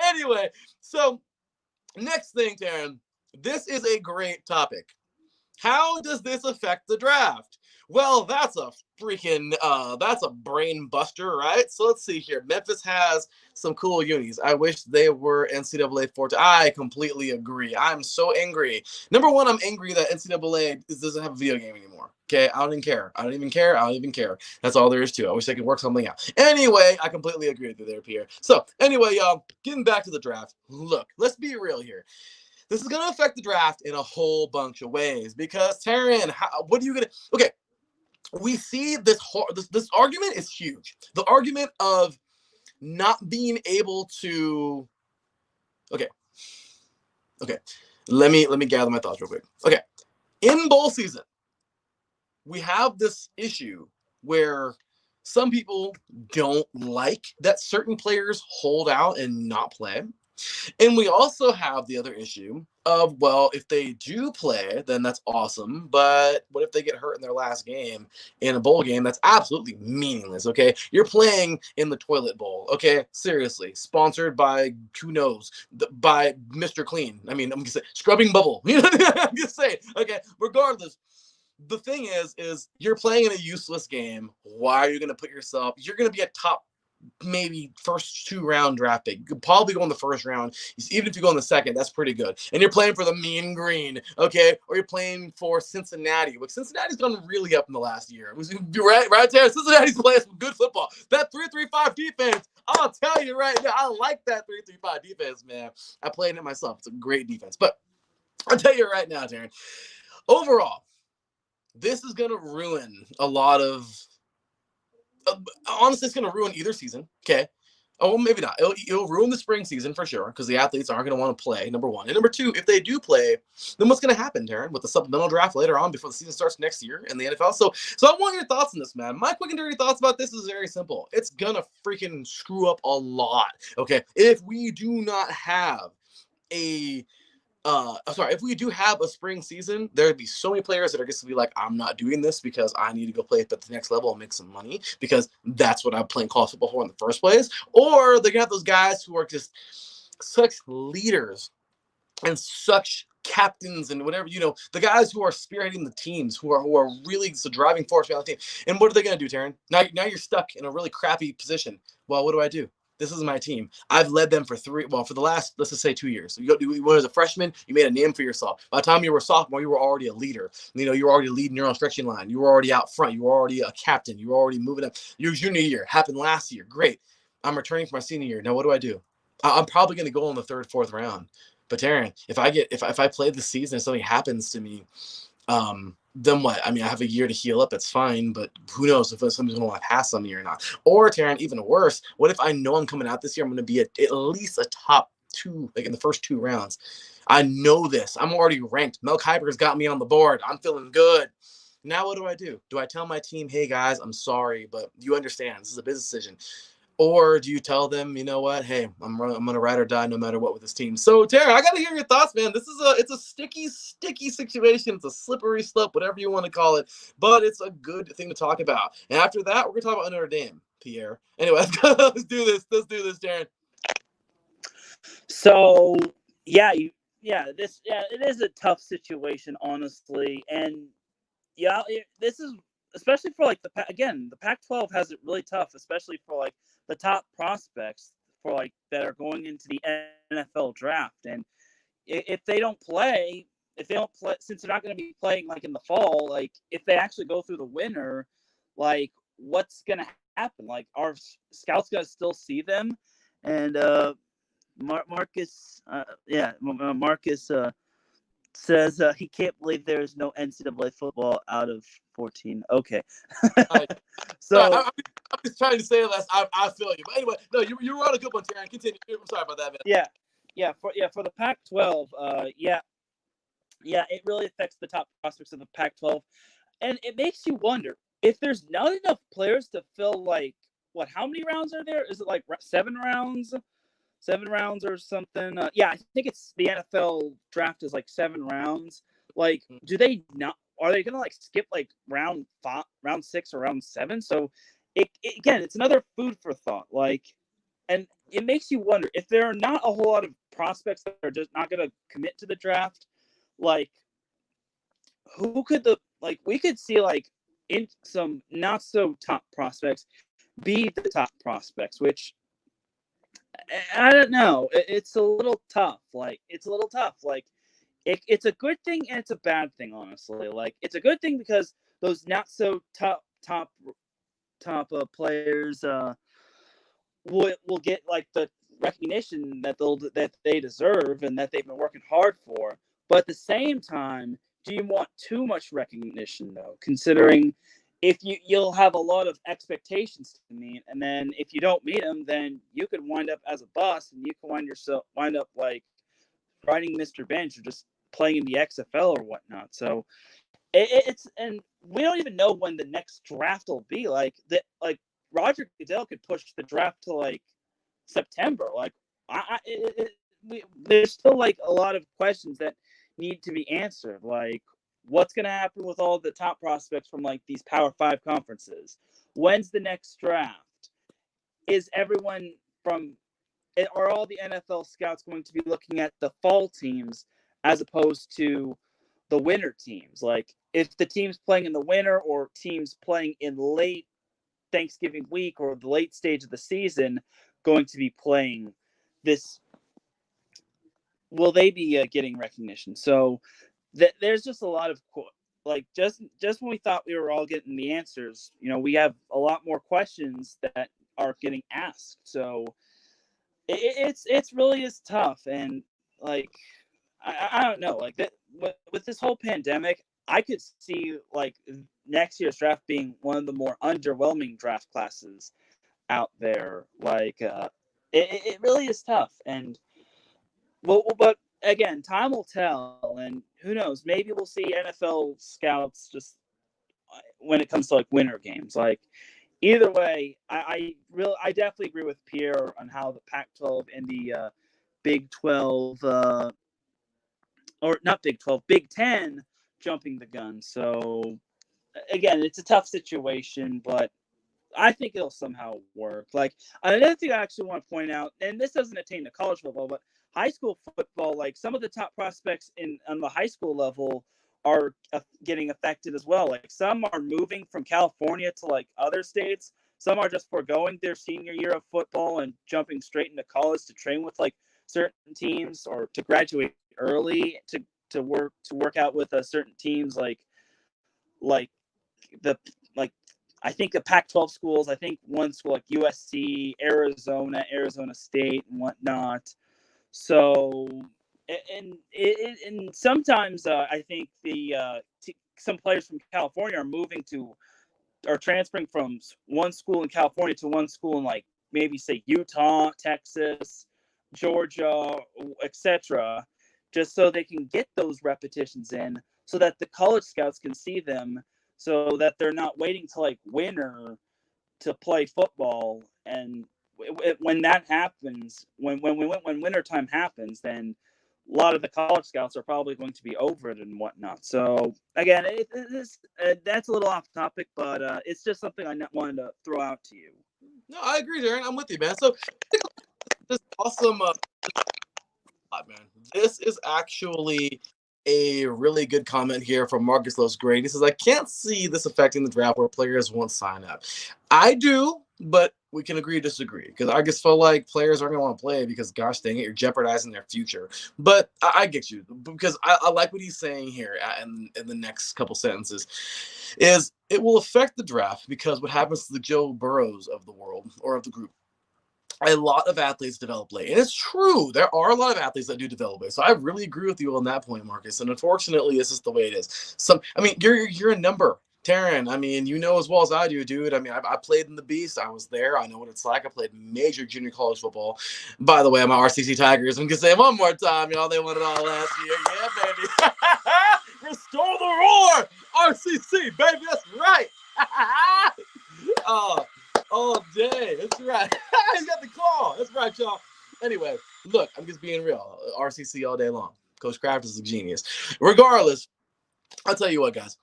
Anyway, so next thing, Teran, this is a great topic. How does this affect the draft? Well, that's a brain buster, right? So let's see here. Memphis has some cool unis. I wish they were NCAA 14. I completely agree. I'm so angry. Number one, I'm angry that NCAA doesn't have a video game anymore. Okay, I don't even care. That's all there is to it. I wish they could work something out. Anyway, I completely agree with you there, Pierre. So anyway, y'all, getting back to the draft. Look, let's be real here. This is going to affect the draft in a whole bunch of ways because Teran, what are you going to? Okay, we see this argument is huge. The argument of not being able to. Okay, okay. Let me gather my thoughts real quick. Okay, in bowl season, we have this issue where some people don't like that certain players hold out and not play. And we also have the other issue of, well, if they do play, then that's awesome. But what if they get hurt in their last game in a bowl game? That's absolutely meaningless, okay? You're playing in the toilet bowl, okay? Seriously. Sponsored by, who knows, by Mr. Clean. I mean, I'm going to say, Scrubbing Bubble. You know what I'm going to say? Okay, regardless. The thing is you're playing in a useless game. Why are you going to put yourself? You're going to be a top maybe first 2-round draft pick. You could probably go in the first round. Even if you go in the second, that's pretty good. And you're playing for the Mean Green, okay? Or you're playing for Cincinnati. Which Cincinnati's gone really up in the last year. Right there. Cincinnati's playing some good football. That 3-3-5 defense, I'll tell you right now, I like that 3-3-5 defense, man. I played it myself. It's a great defense. But I'll tell you right now, Teran, overall, this is going to ruin a lot of honestly, it's going to ruin either season. Okay. Oh, well, maybe not. It'll ruin the spring season for sure because the athletes aren't going to want to play, number one. And number two, if they do play, then what's going to happen, Teran, with the supplemental draft later on before the season starts next year in the NFL? So I want your thoughts on this, man. My quick and dirty thoughts about this is very simple. It's going to freaking screw up a lot, okay? If we do not have if we do have a spring season, there'd be so many players that are just gonna be like, I'm not doing this because I need to go play at the next level and make some money because that's what I'm playing college football for in the first place. Or they're gonna have those guys who are just such leaders and such captains and whatever, the guys who are spearheading the teams, who are really the driving force behind the team. And what are they gonna do, Teran? Now you're stuck in a really crappy position. Well, what do I do? This is my team. I've led them for the last, let's just say 2 years. So you went as a freshman, you made a name for yourself. By the time you were a sophomore, you were already a leader. You were already leading your own stretching line. You were already out front. You were already a captain. You were already moving up. Your junior year happened last year. Great. I'm returning for my senior year. Now what do I do? I'm probably going to go in the third, fourth round. But Teran, if I play this season and something happens to me, then what? I mean, I have a year to heal up. It's fine, but who knows if somebody's going to want to pass on me or not. Or, Teran, even worse, what if I know I'm coming out this year, I'm going to be at least a top 2, like in the first 2 rounds. I know this. I'm already ranked. Mel Kiper's got me on the board. I'm feeling good. Now what do? Do I tell my team, hey, guys, I'm sorry, but you understand. This is a business decision. Or do you tell them, you know what? Hey, I'm gonna ride or die no matter what with this team. So, Tara, I gotta hear your thoughts, man. It's a sticky situation. It's a slippery slope, whatever you want to call it. But it's a good thing to talk about. And after that, we're gonna talk about Notre Dame, Pierre. Anyway, let's do this. Let's do this, Darren. So it is a tough situation, honestly, and this is especially for like the Pac-12 has it really tough, especially for like the top prospects for like that are going into the NFL draft. And if they don't play, since they're not going to be playing like in the fall, like if they actually go through the winter, like what's going to happen? Like are scouts going to still see them? And Marcus says he can't believe there is no NCAA football out of 14. Okay. So I'm just trying to say less. I feel you. But anyway, no, you were on a good one, Teran. Continue. I'm sorry about that, man. For the Pac-12, it really affects the top prospects of the Pac-12, and it makes you wonder if there's not enough players to fill like how many rounds are there? Is it like 7 rounds? 7 rounds or something. I think it's the NFL draft is like 7 rounds. Like, do they not? Are they gonna like skip like round 6 or round 7? So, again, it's another food for thought. Like, and it makes you wonder if there are not a whole lot of prospects that are just not gonna commit to the draft. Like, who could we could see like in some not so top prospects be the top prospects, which I don't know. It's a little tough. It's a good thing and it's a bad thing, honestly. Like, it's a good thing because those not so top players will get like the recognition that they deserve and that they've been working hard for. But at the same time, do you want too much recognition though? Considering if you'll have a lot of expectations to meet, and then if you don't meet them, then you could wind up as a bust, and you can wind up like riding Mr. Bench or just playing in the XFL or whatnot. So it's and we don't even know when the next draft will be. Like Roger Goodell could push the draft to like September. Like there's still like a lot of questions that need to be answered. Like what's going to happen with all the top prospects from like these Power Five conferences? When's the next draft? Is everyone from are all the NFL scouts going to be looking at the fall teams as opposed to the winter teams? Like if the teams playing in the winter or teams playing in late Thanksgiving week or the late stage of the season going to be playing this, will they be getting recognition? So there's just a lot of like just when we thought we were all getting the answers, we have a lot more questions that are getting asked. So it's really is tough. And like I don't know, like that with this whole pandemic, I could see like next year's draft being one of the more underwhelming draft classes out there. Like it really is tough. And well, but again, time will tell, and who knows, maybe we'll see NFL scouts just when it comes to like winter games. Like either way, I definitely agree with Pierre on how the Pac-12 and the Big 12 or not Big 12, Big 10 jumping the gun. So again, it's a tough situation, but I think it'll somehow work. Like another thing I actually want to point out, and this doesn't attain to college football, but high school football, like some of the top prospects on the high school level are getting affected as well. Like some are moving from California to like other states. Some are just foregoing their senior year of football and jumping straight into college to train with like certain teams or to graduate early to work out with certain teams like the like I think the Pac-12 schools. I think one school like USC, Arizona State, and whatnot. So, and sometimes I think some players from California are moving to or transferring from one school in California to one school in like maybe say Utah, Texas, Georgia, etc., just so they can get those repetitions in, so that the college scouts can see them, so that they're not waiting till like winter to play football. And when that happens, when winter time happens, then a lot of the college scouts are probably going to be over it and whatnot. So again, that's a little off topic, but it's just something I wanted to throw out to you. No, I agree, Darren. I'm with you, man. So this awesome, man. This is actually a really good comment here from Marcus Lowe's Grade. He says, I can't see this affecting the draft where players won't sign up. I do, but we can agree to disagree, because I just feel like players aren't going to want to play because, gosh dang it, you're jeopardizing their future. But I get you, because I like what he's saying here in the next couple sentences is it will affect the draft, because what happens to the Joe Burrows of the world or of the group, a lot of athletes develop late. And it's true. There are a lot of athletes that do develop late. So I really agree with you on that point, Marcus. And unfortunately, this is the way it is. You're a number. Teran, you know as well as I do, dude. I played in the Beast. I was there. I know what it's like. I played major junior college football. By the way, I'm RCC Tigers. I'm going to say it one more time, y'all. They won it all last year. Yeah, baby. Restore the roar. RCC, baby. That's right. All day. That's right. He's got the call. That's right, y'all. Anyway, look, I'm just being real. RCC all day long. Coach Kraft is a genius. Regardless, I'll tell you what, guys.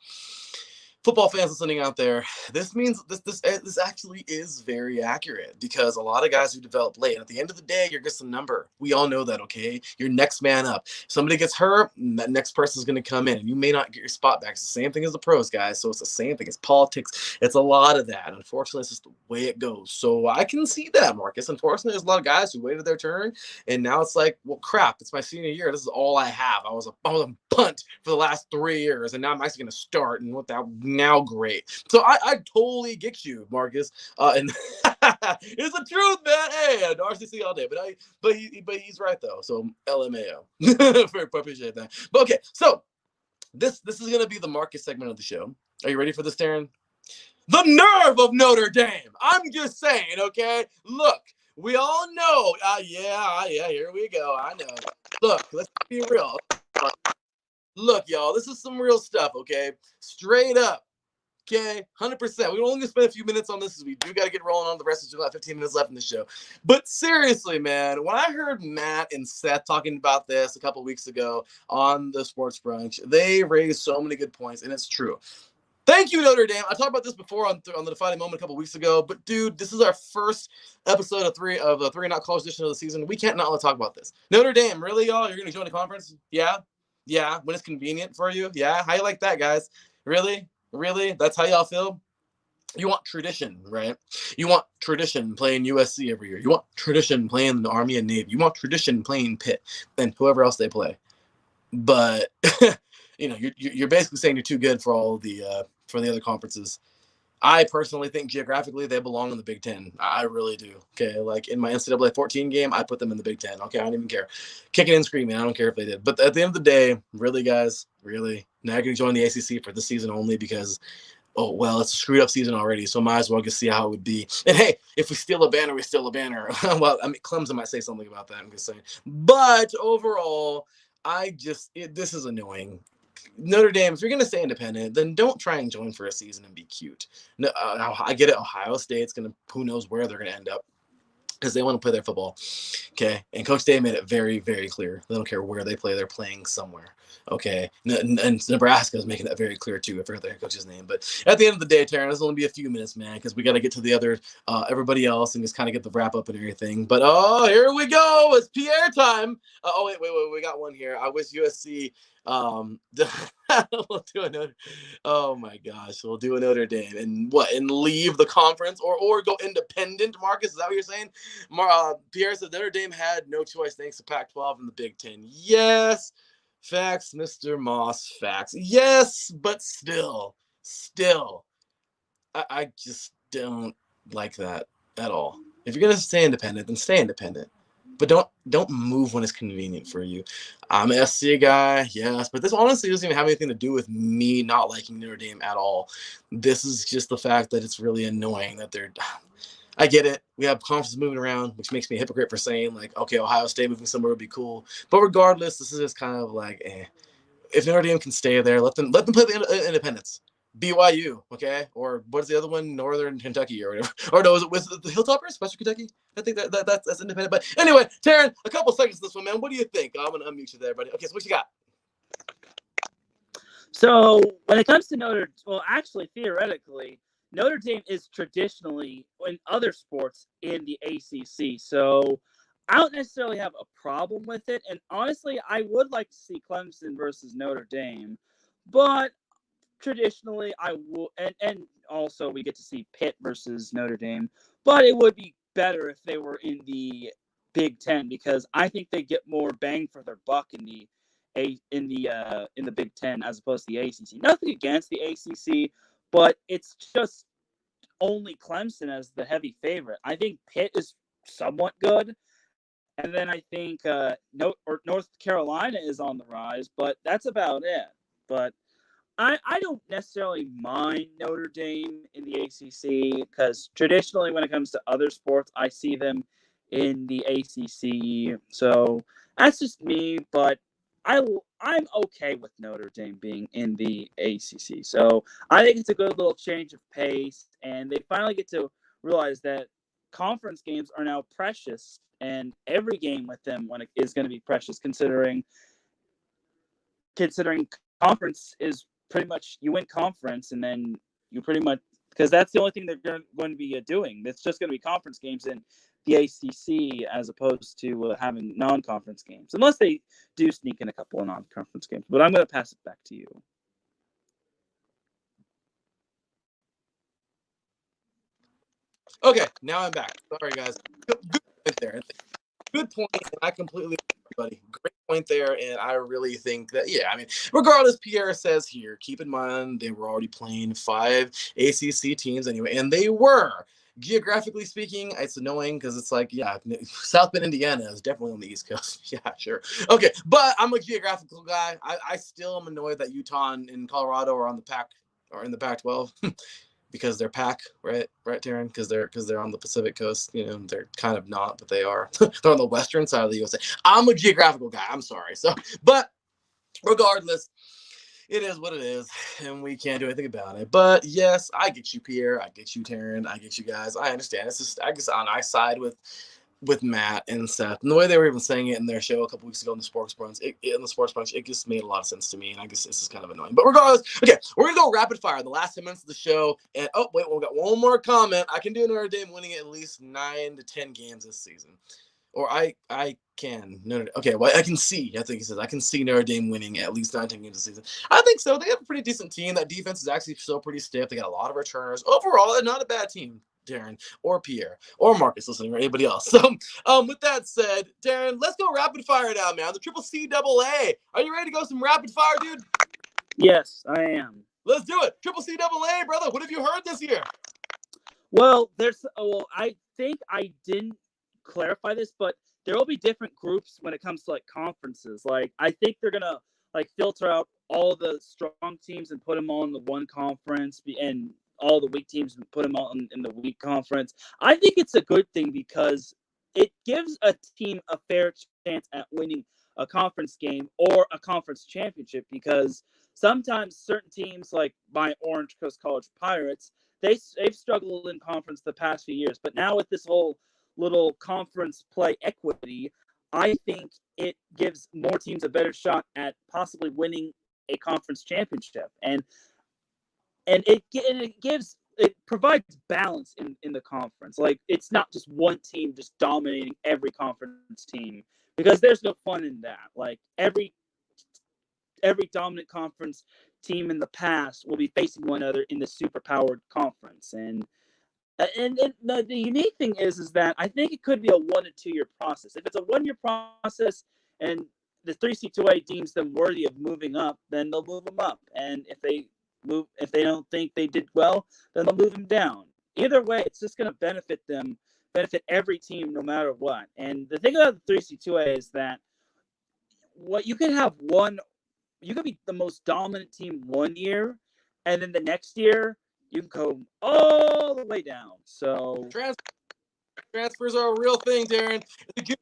Football fans listening out there, this means this actually is very accurate, because a lot of guys who develop late, and at the end of the day, you're just a number. We all know that, okay? You're next man up. If somebody gets hurt, that next person is going to come in, and you may not get your spot back. It's the same thing as the pros, guys. So it's the same thing. It's politics. It's a lot of that. Unfortunately, it's just the way it goes. So I can see that, Marcus. Unfortunately, there's a lot of guys who waited their turn, and now it's like, well, crap, it's my senior year. This is all I have. I was a punt for the last 3 years, and now I'm actually going to start, and what that now great. So I totally get you, Marcus. And it's the truth, man. Hey, RCC all day. But he's right though. So LMAO. Appreciate that. But okay, so this is gonna be the Marcus segment of the show. Are you ready for this, Teran? The nerve of Notre Dame. I'm just saying, okay? Look, we all know. Yeah, here we go. I know. Look, let's be real. Look, y'all, this is some real stuff, okay? Straight up. Okay, 100%. We're only gonna spend a few minutes on this because we do got to get rolling on the rest. Of about 15 minutes left in the show. But seriously, man, when I heard Matt and Seth talking about this a couple weeks ago on the Sports Brunch, they raised so many good points, and it's true. Thank you, Notre Dame. I talked about this before on the Defining Moment a couple weeks ago, but dude, this is our first episode of the 3 and Out College edition of the season. We can't not talk about this. Notre Dame, really, y'all? You're gonna join the conference? Yeah, when it's convenient for you. Yeah, how you like that, guys? Really? That's how y'all feel? You want tradition, right? You want tradition playing USC every year. You want tradition playing the Army and Navy. You want tradition playing Pitt and whoever else they play. But you're basically saying you're too good for all the other conferences. I personally think geographically they belong in the Big Ten. I really do. Okay, like in my NCAA 14 game, I put them in the Big Ten. Okay, I don't even care. Kicking and screaming, I don't care if they did. But at the end of the day, really, guys, really, now you're going to join the ACC for this season only because, oh, well, it's a screwed up season already, so might as well just see how it would be. And hey, if we steal a banner, we steal a banner. Well, I mean, Clemson might say something about that, I'm just saying. But overall, this is annoying. Notre Dame, if you're going to stay independent, then don't try and join for a season and be cute. No, I get it. Ohio State's going to, who knows where they're going to end up because they want to play their football. Okay. And Coach Day made it very, very clear. They don't care where they play. They're playing somewhere. Okay. And Nebraska is making that very clear too. I forgot their coach's name. But at the end of the day, Teran, this will only be a few minutes, man, because we got to get to the other, everybody else and just kind of get the wrap up and everything. But, here we go. It's Pierre time. Wait. We got one here. I wish USC we'll do another. Oh my gosh, we'll do a Notre Dame and leave the conference or go independent. Marcus, is that what you're saying? Pierre said Notre Dame had no choice thanks to Pac-12 and the Big Ten. Yes, facts, Mr. Moss. Facts. Yes, but still, I just don't like that at all. If you're gonna stay independent, then stay independent. But don't move when it's convenient for you. I'm an SC guy, yes, but this honestly doesn't even have anything to do with me not liking Notre Dame at all. This is just the fact that it's really annoying that they're. I get it. We have conferences moving around, which makes me a hypocrite for saying like, okay, Ohio State moving somewhere would be cool. But regardless, this is just kind of like, if Notre Dame can stay there, let them play the independents. BYU, okay, or what's the other one? Northern Kentucky or whatever. Or no, was it the Hilltoppers, Western Kentucky? I think that's independent. But anyway, Teran, a couple seconds to this one, man. What do you think? I'm gonna unmute you there, buddy. Okay, so what you got? So when it comes to actually, theoretically, Notre Dame is traditionally in other sports in the ACC. So I don't necessarily have a problem with it. And honestly, I would like to see Clemson versus Notre Dame. But traditionally, I will, and also we get to see Pitt versus Notre Dame. But it would be better if they were in the Big Ten because I think they get more bang for their buck in the Big Ten as opposed to the ACC. Nothing against the ACC, but it's just only Clemson as the heavy favorite. I think Pitt is somewhat good, and then I think North Carolina is on the rise, but that's about it. But I don't necessarily mind Notre Dame in the ACC because traditionally, when it comes to other sports, I see them in the ACC. So that's just me, but I'm okay with Notre Dame being in the ACC. So I think it's a good little change of pace, and they finally get to realize that conference games are now precious, and every game with them is going to be precious, considering conference is pretty much you win conference and then you pretty much because that's the only thing they're going to be doing. It's just going to be conference games in the ACC as opposed to having non-conference games, unless they do sneak in a couple of non-conference games. But I'm going to pass it back to you. Okay, now I'm back. Sorry, guys. Good there. good point. And I completely agree, buddy. Great point there. And I really think that, yeah, I mean, regardless, Pierre says here, keep in mind they were already playing 5 ACC teams anyway, and they were. Geographically speaking, it's annoying because it's like, yeah, South Bend, Indiana is definitely on the East Coast. Yeah, sure. Okay, but I'm a geographical guy. I still am annoyed that Utah and Colorado are on the Pac or in the Pac-12 because they're Pac, right, Teran? Because they're on the Pacific Coast. You know, they're kind of not, but they are. They're on the western side of the USA. I'm a geographical guy. I'm sorry. So, but regardless, it is what it is, and we can't do anything about it. But yes, I get you, Pierre. I get you, Teran. I get you guys. I understand. It's just, I guess, I side with Matt and Seth, and the way they were even saying it in their show a couple weeks ago in the Sports Bunch, it just made a lot of sense to me, and I guess this is kind of annoying. But regardless, okay, we're gonna go rapid fire the last 10 minutes of the show, and oh wait, we got one more comment. I can do Notre Dame winning at least 9 to 10 games this season. Or I can. No. Okay, well, I can see. I think he says I can see Notre Dame winning at least 19 games this season. I think so. They have a pretty decent team. That defense is actually still pretty stiff. They got a lot of returners. Overall, not a bad team, Teran, or Pierre, or Marcus listening, or anybody else. So, with that said, Teran, let's go rapid fire now, man. The Triple C Double A. Are you ready to go some rapid fire, dude? Yes, I am. Let's do it. Triple C Double A, brother. What have you heard this year? Well, I think I didn't clarify this, but there will be different groups when it comes to like conferences. Like I think they're gonna like filter out all the strong teams and put them all in the one conference, and all the weak teams and put them all in the weak conference. I think it's a good thing because it gives a team a fair chance at winning a conference game or a conference championship, because sometimes certain teams like my Orange Coast College Pirates, they've struggled in conference the past few years, but now with this whole little conference play equity, I think it gives more teams a better shot at possibly winning a conference championship, and it provides balance in the conference. Like it's not just one team just dominating every conference team, because there's no fun in that. Like every dominant conference team in the past will be facing one another in the super powered conference, and the unique thing is that I think it could be a 1 to 2 year process. If it's a 1 year process and the 3C2A deems them worthy of moving up, then they'll move them up. And if they don't think they did well, then they'll move them down. Either way, it's just going to benefit every team no matter what. And the thing about the 3C2A is that you could be the most dominant team 1 year, and then the next year you can go all the way down. So Transfers are a real thing, Teran. It's a good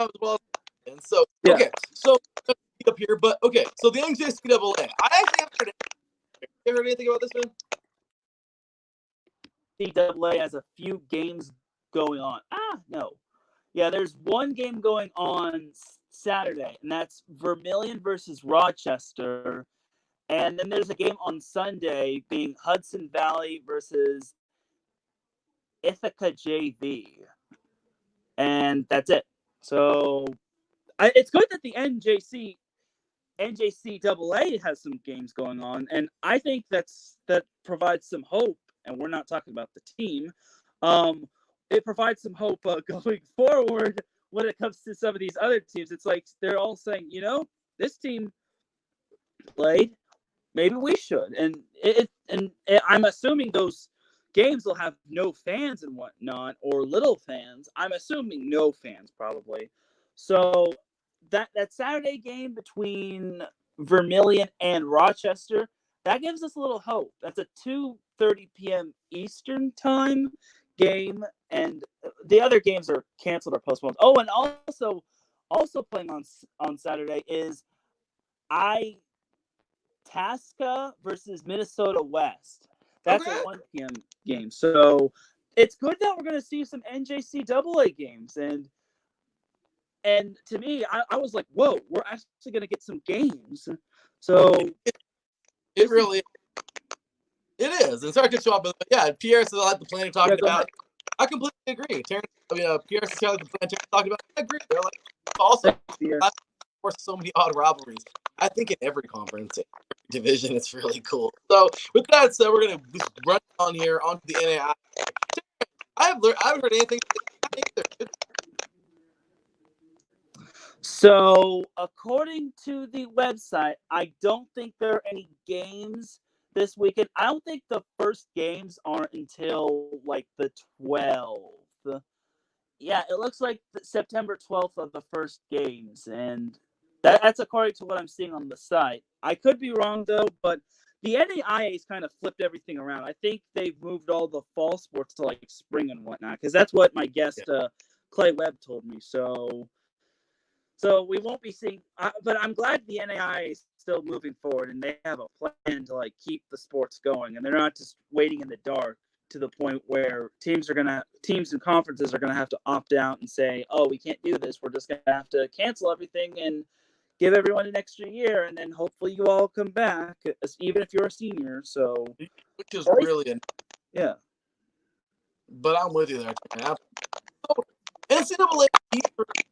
as well. And so, yeah. Okay, so up here, but okay, so the NJCAA. I actually haven't heard anything. You heard anything about this, man? NJCAA has a few games going on. No. Yeah, there's one game going on Saturday, and that's Vermilion versus Rochester. And then there's a game on Sunday being Hudson Valley versus Ithaca JV. And that's it. So it's good that the NJCAA has some games going on, and I think that provides some hope. And we're not talking about the team. It provides some hope going forward when it comes to some of these other teams. It's like they're all saying, this team played, maybe we should. And I'm assuming those games will have no fans and whatnot, or little fans. I'm assuming no fans probably. So that Saturday game between Vermilion and Rochester, that gives us a little hope. That's a 2:30 p.m. Eastern time game, and the other games are canceled or postponed. Oh, and also playing on Saturday is Itasca versus Minnesota West. That's a 1 p.m. game. So it's good that we're going to see some NJCAA games. And to me, I was like, whoa, we're actually going to get some games. So it really it is. And sorry to cut you off, but yeah, Pierre says I like the plan you're talking about. I completely agree. Pierre says I like the plan you're talking about. I agree. They're like also for so many odd rivalries. I think in every conference, division, it's really cool. So with that said, we're gonna just run on here onto the NAI. I haven't heard anything either. So, according to the website, I don't think there are any games this weekend. I don't think the first games aren't until like the 12th. Yeah, it looks like September 12th are the first games, and that's according to what I'm seeing on the site. I could be wrong though, but the NAIA's kind of flipped everything around. I think they've moved all the fall sports to like spring and whatnot, because that's what my guest Clay Webb told me. So we won't be seeing, but I'm glad the NAIA is still moving forward, and they have a plan to like keep the sports going, and they're not just waiting in the dark to the point where teams and conferences are gonna have to opt out and say, oh, we can't do this. We're just gonna have to cancel everything and give everyone an extra year, and then hopefully you all come back, even if you're a senior. So, which is really yeah. But I'm with you there. NCAA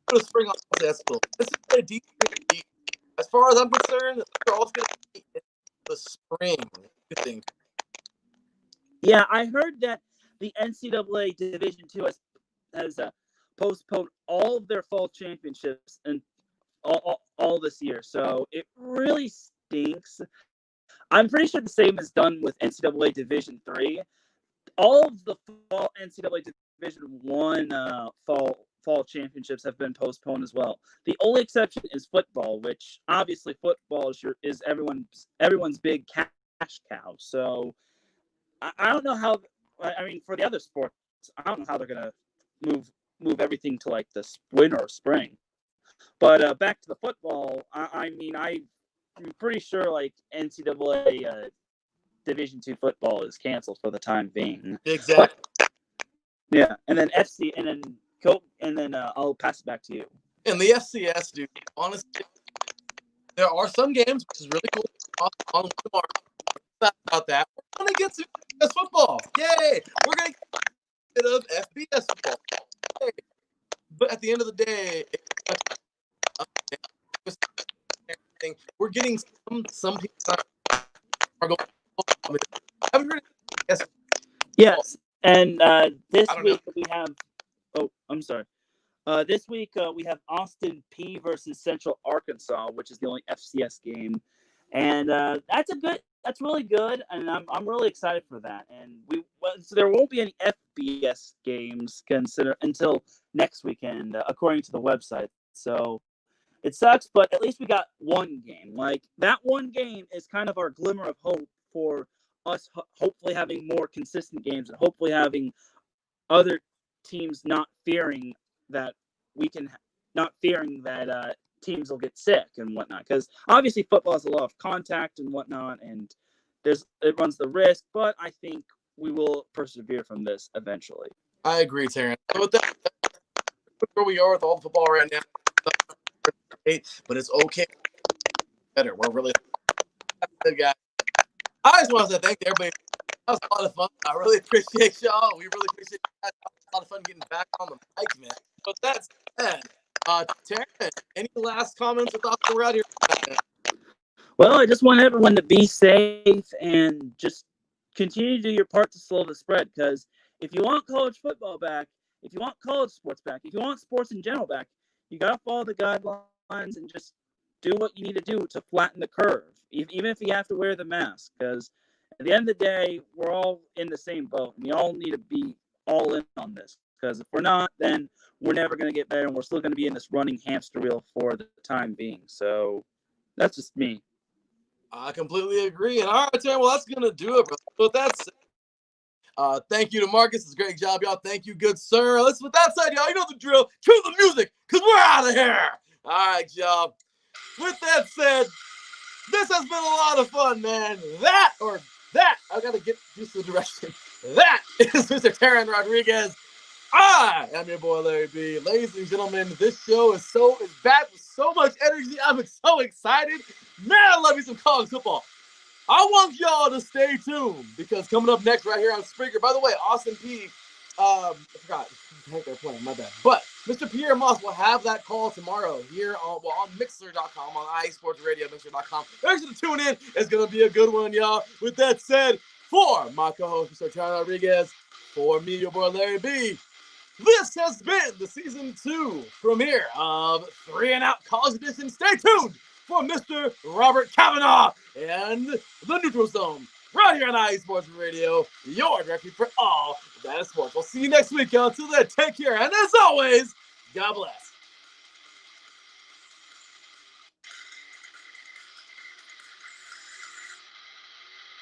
for spring on that's cool. NCAA deep. As far as I'm concerned, they're all going to be in the spring. I think. Yeah, I heard that the NCAA Division II has postponed all of their fall championships and all this year. So it really stinks. I'm pretty sure the same is done with NCAA Division III. All of the fall NCAA Division One fall championships have been postponed as well. The only exception is football, which obviously football is everyone's big cash cow. So I don't know how. I mean, for the other sports, I don't know how they're gonna move everything to like the winter or spring. But back to the football. I'm pretty sure like NCAA Division II football is canceled for the time being. Exactly. Yeah, and then FC, and then I'll pass it back to you. And the FCS, dude. Honestly, there are some games which is really cool. On tomorrow, about that. We're gonna get to FBS football. Yay! We're gonna get rid of FBS football. Yay. But at the end of the day, we're getting some people are going. I've heard yes, and this week we have. Oh, I'm sorry. This week we have Austin P versus Central Arkansas, which is the only FCS game, and that's really good, and I'm really excited for that. And so there won't be any FBS games until next weekend, according to the website. So it sucks, but at least we got one game. Like that one game is kind of our glimmer of hope for us, hopefully having more consistent games and hopefully having other teams not fearing that teams will get sick and whatnot. Because obviously football has a lot of contact and whatnot, and it runs the risk. But I think we will persevere from this eventually. I agree, Teran. So with that, where we are with all the football right now, but it's okay. Better. We're really good guys. I just want to say thank you, everybody. That was a lot of fun. I really appreciate y'all. We really appreciate you guys. It was a lot of fun getting back on the mic, man. But that's said, Teran, any last comments or thoughts we're out here? Well, I just want everyone to be safe and just continue to do your part to slow the spread. Because if you want college football back, if you want college sports back, if you want sports in general back, you got to follow the guidelines and just do what you need to do to flatten the curve, even if you have to wear the mask. Because at the end of the day, we're all in the same boat. And we all need to be all in on this. Because if we're not, then we're never going to get better. And we're still going to be in this running hamster wheel for the time being. So that's just me. I completely agree. And all right, Teran, well, that's going to do it, bro. So with that said, thank you to Marcus. It's a great job, y'all. Thank you, good sir. With that said, y'all, you know the drill. Cue the music, because we're out of here. All right, y'all. With that said, this has been a lot of fun, man. I got to get used to the direction. That is Mr. Teran Rodriguez. I am your boy, Larry B. Ladies and gentlemen, this show is back with so much energy. I'm so excited. Man, I love you some college football. I want y'all to stay tuned because coming up next right here on Spreaker, by the way, Austin P. I forgot. I think they're playing, my bad. But Mr. Pierre Moss will have that call tomorrow here on Mixer.com, on iSports Radio, Mixer.com. Make sure to tune in. It's going to be a good one, y'all. With that said, for my co-host, Mr. Teran Rodriguez, for me, your boy, Larry B., This has been the Season 2 premiere of 3 and Out College Edition. Stay tuned for Mr. Robert Kavanaugh and the Neutral Zone. Right here on IE Sports Radio, your directory for all that is sports. We'll see you next week. Until then, take care. And as always, God bless.